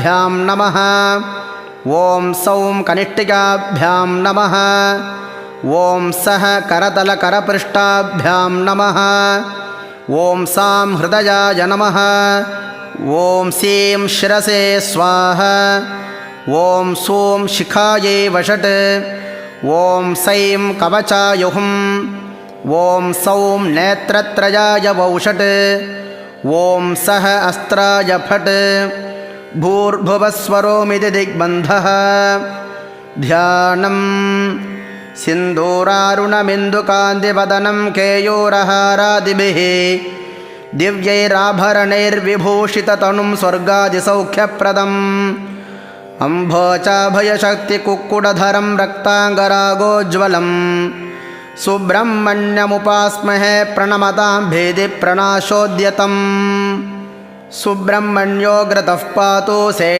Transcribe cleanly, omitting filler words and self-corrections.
भ्यां नमः। ॐ सौं कनिष्ठिकाभ्यां नमः। ॐ सः करतलकरपृष्ठाभ्यां नमः। ॐ सां हृदयाय नमः। ॐ सीं शिरसे स्वाहा। ॐ सूं शिखायै वषट्। ॐ सैं कवचायुहुम्। ॐ सौं नेत्रत्रयाय वौषट्। ॐ सः अस्त्राय फट्। भूर्भुवस्वरोमिति दिग्बन्धः। ध्यानम् सिन्दूरारुणमिन्दुकान्तिवदनं केयूरहारादिभिः दिव्यैराभरणैर्विभूषिततनुं स्वर्गादिसौख्यप्रदम् अम्भोचाभयशक्तिकुक्कुटधरं रक्ताङ्गरागोज्ज्वलम् सुब्रह्मण्यमुपास्महे प्रणमतां भेदि प्रणाशोद्यतम्। सुब्रह्मण्योऽग्रतः पातु